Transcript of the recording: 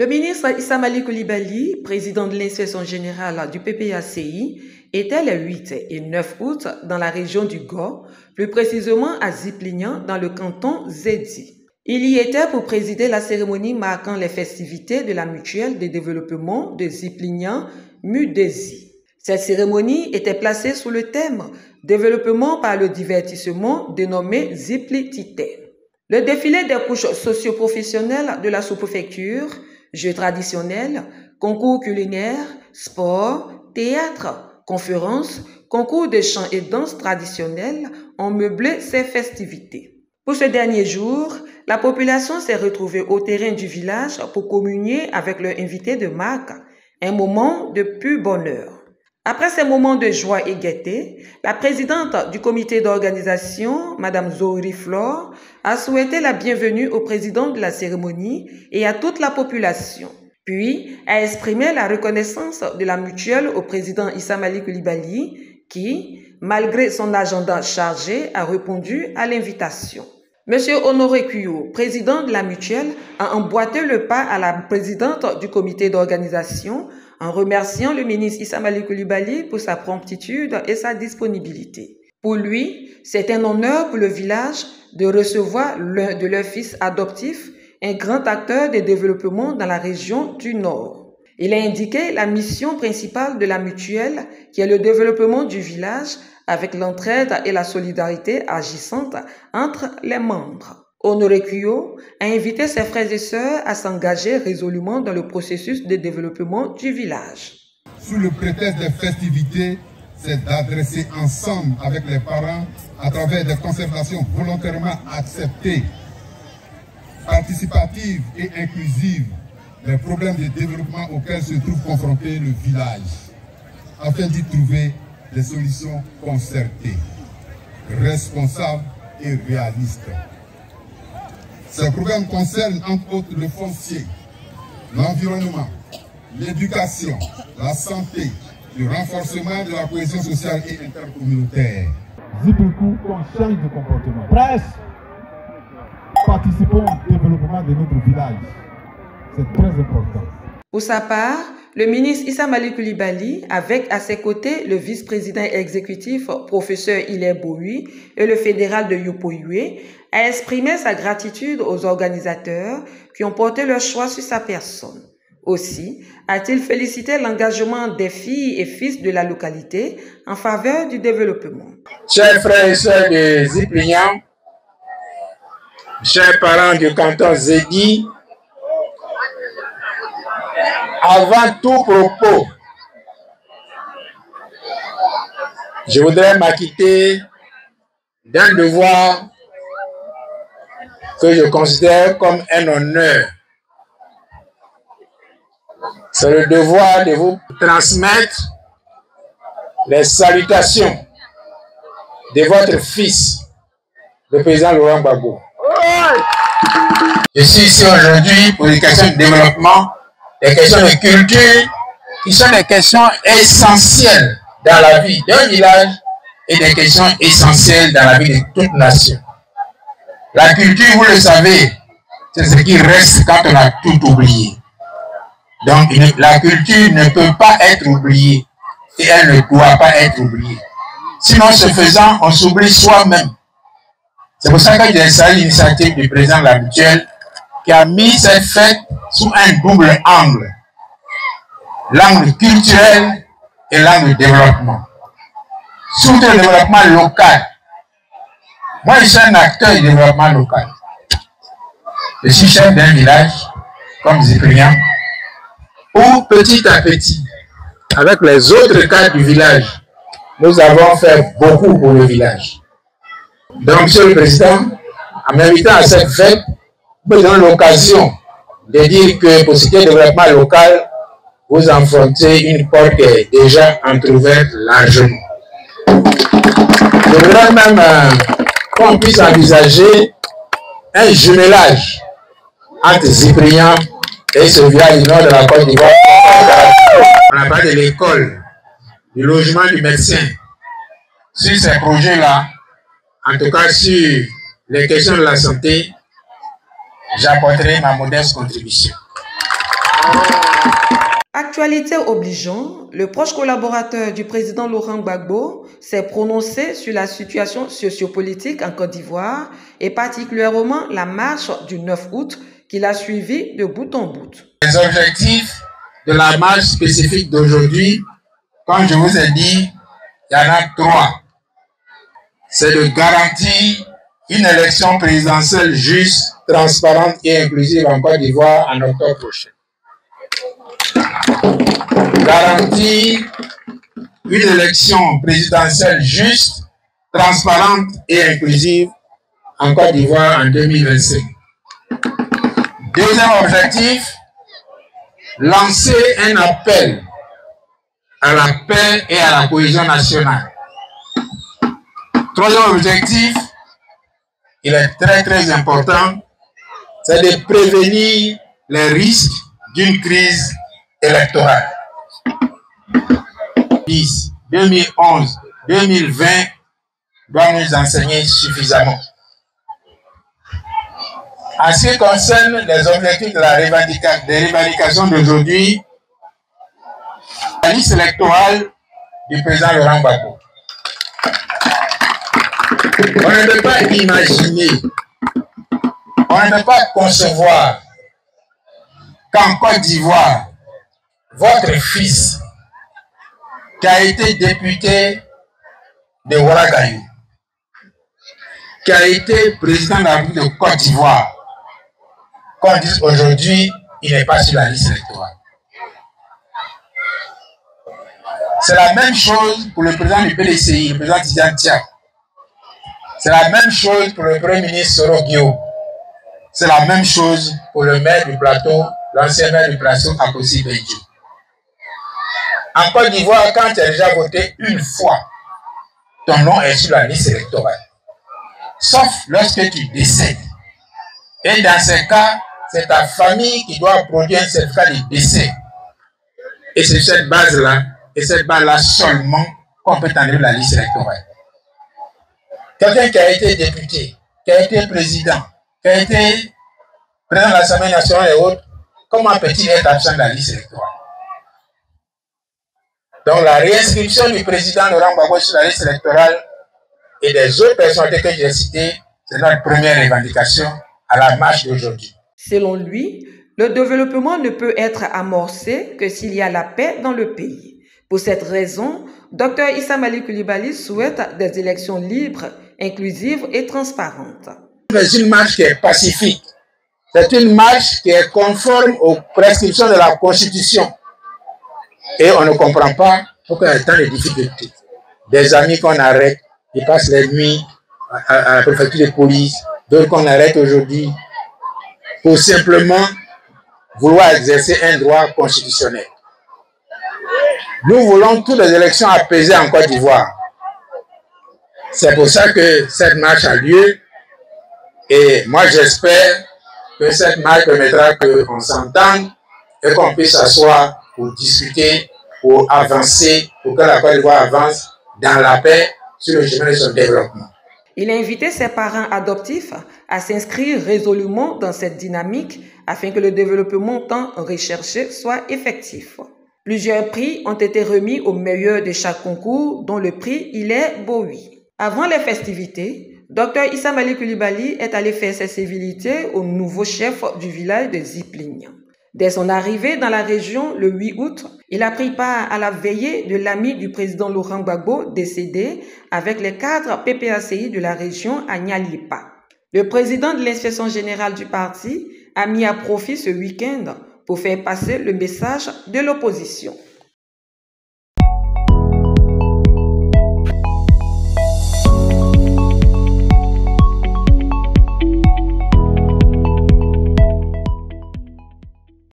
Le ministre Issa Malik Coulibaly, président de l'inspection générale du PPACI, était le 8 et 9 août dans la région du Gor, plus précisément à Ziplignan dans le canton Zedi. Il y était pour présider la cérémonie marquant les festivités de la mutuelle de développement de Ziplignan Mudezi. Cette cérémonie était placée sous le thème « Développement par le divertissement » dénommé Ziplitite. Le défilé des couches socio-professionnelles de la sous-préfecture, jeux traditionnels, concours culinaires, sport, théâtre, conférences, concours de chant et danse traditionnels ont meublé ces festivités. Pour ce dernier jour, la population s'est retrouvée au terrain du village pour communier avec leur invité de marque, un moment de pur bonheur. Après ces moments de joie et gaieté, la présidente du comité d'organisation, Mme Zohri Flore, a souhaité la bienvenue au président de la cérémonie et à toute la population. Puis, a exprimé la reconnaissance de la mutuelle au président Issa Malik Coulibaly qui, malgré son agenda chargé, a répondu à l'invitation. Monsieur Honoré Kuyo, président de la mutuelle, a emboîté le pas à la présidente du comité d'organisation en remerciant le ministre Issa Malik Coulibaly pour sa promptitude et sa disponibilité. Pour lui, c'est un honneur pour le village de recevoir l'un de leurs fils adoptifs, un grand acteur de développement dans la région du Nord. Il a indiqué la mission principale de la mutuelle, qui est le développement du village avec l'entraide et la solidarité agissante entre les membres. Honoré Kuyo a invité ses frères et sœurs à s'engager résolument dans le processus de développement du village. Sous le prétexte des festivités, c'est d'adresser ensemble avec les parents, à travers des concertations volontairement acceptées, participatives et inclusives, les problèmes de développement auxquels se trouve confronté le village, afin d'y trouver des solutions concertées, responsables et réalistes. Ces programmes concernent entre autres le foncier, l'environnement, l'éducation, la santé, le renforcement de la cohésion sociale et intercommunautaire. Ziplikou, qu'on change de comportement. Presse, participons au développement de notre village. C'est très important. Pour sa part, le ministre Issa Malik Coulibaly, avec à ses côtés le vice-président exécutif professeur Hilaire Bohui et le fédéral de Yopoyoué, a exprimé sa gratitude aux organisateurs qui ont porté leur choix sur sa personne. Aussi, a-t-il félicité l'engagement des filles et fils de la localité en faveur du développement. Chers frères et sœurs de Ziplignan, chers parents du canton Zedi, avant tout propos, je voudrais m'acquitter d'un devoir que je considère comme un honneur. C'est le devoir de vous transmettre les salutations de votre fils, le président Laurent Gbagbo. Je suis ici aujourd'hui pour des questions de développement, des questions de culture, qui sont des questions essentielles dans la vie d'un village et des questions essentielles dans la vie de toute nation. La culture, vous le savez, c'est ce qui reste quand on a tout oublié. Donc, la culture ne peut pas être oubliée et elle ne doit pas être oubliée. Sinon, ce faisant, on s'oublie soi-même. C'est pour ça que j'ai salué l'initiative du président de la mutuelle qui a mis cette fête sous un double angle. L'angle culturel et l'angle développement. Surtout le développement local. Moi, je suis un acteur du développement local. Je suis chef d'un village, comme Ziplignan, où petit à petit, avec les autres cadres du village, nous avons fait beaucoup pour le village. Donc, Monsieur le Président, en m'invitant à cette fête, nous avons l'occasion de dire que pour ce qui est développement local, vous enfrontez une porte qui est déjà entrouverte largement. Je voudrais même qu'on puisse envisager un jumelage entre Ziplignan et ce village du nord de la Côte d'Ivoire. On a parlé de l'école, du logement du médecin. Sur ces projets-là, en tout cas sur les questions de la santé, j'apporterai ma modeste contribution. Actualité obligeant, le proche collaborateur du président Laurent Gbagbo s'est prononcé sur la situation sociopolitique en Côte d'Ivoire et particulièrement la marche du 9 août qu'il a suivie de bout en bout. Les objectifs de la marche spécifique d'aujourd'hui, comme je vous ai dit, il y en a 3. C'est de garantir une élection présidentielle juste, transparente et inclusive en Côte d'Ivoire en octobre prochain. Garantir une élection présidentielle juste, transparente et inclusive en Côte d'Ivoire en 2025. Deuxième objectif, lancer un appel à la paix et à la cohésion nationale. Troisième objectif, il est très important, c'est de prévenir les risques d'une crise électorale. 2011, 2020 doit nous enseigner suffisamment. En ce qui concerne les objectifs de la revendication d'aujourd'hui, la liste électorale du président Laurent Gbagbo. On ne peut pas imaginer, on ne peut pas concevoir qu'en Côte d'Ivoire, votre fils, qui a été député de Ouagadougou, qui a été président de la République de Côte d'Ivoire, qu'on dise aujourd'hui, il n'est pas sur la liste électorale. C'est la même chose pour le président du PDCI, le président Tidiane Tiak. C'est la même chose pour le premier ministre Soro Guio. C'est la même chose pour le maire du plateau, l'ancien maire du plateau, Akossi Benji. En Côte d'Ivoire, quand tu as déjà voté une fois, ton nom est sur la liste électorale. Sauf lorsque tu décèdes. Et dans ce cas, c'est ta famille qui doit produire un certificat de décès. Et c'est cette base-là, et cette base-là seulement, qu'on peut enlever la liste électorale. Quelqu'un qui a été député, qui a été président, qui a été président de l'Assemblée nationale et autres, comment peut-il être absent de la liste électorale? Donc la réinscription du président Laurent Gbagbo sur la liste électorale et des autres personnalités que j'ai citées, c'est notre première revendication à la marche d'aujourd'hui. Selon lui, le développement ne peut être amorcé que s'il y a la paix dans le pays. Pour cette raison, Dr Issa Malik Coulibaly souhaite des élections libres, inclusives et transparentes. C'est une marche qui est pacifique. C'est une marche qui est conforme aux prescriptions de la Constitution. Et on ne comprend pas pourquoi il y a tant de difficultés. Des amis qu'on arrête, ils passent les nuits à la préfecture de police, d'autres qu'on arrête aujourd'hui pour simplement vouloir exercer un droit constitutionnel. Nous voulons toutes les élections apaisées en Côte d'Ivoire. C'est pour ça que cette marche a lieu. Et moi, j'espère que cette marche permettra qu'on s'entende et qu'on puisse s'asseoir pour discuter, pour avancer, pour que la Côte d'Ivoire avance dans la paix sur le chemin de son développement. Il a invité ses parents adoptifs à s'inscrire résolument dans cette dynamique afin que le développement tant recherché soit effectif. Plusieurs prix ont été remis aux meilleurs de chaque concours, dont le prix Hilaire Bowie. Avant les festivités, Dr Issa Malik Coulibaly est allé faire ses civilités au nouveau chef du village de Zipligne. Dès son arrivée dans la région le 8 août, il a pris part à la veillée de l'ami du président Laurent Gbagbo décédé avec les cadres PPACI de la région à Nyalipa. Le président de l'inspection générale du parti a mis à profit ce week-end pour faire passer le message de l'opposition.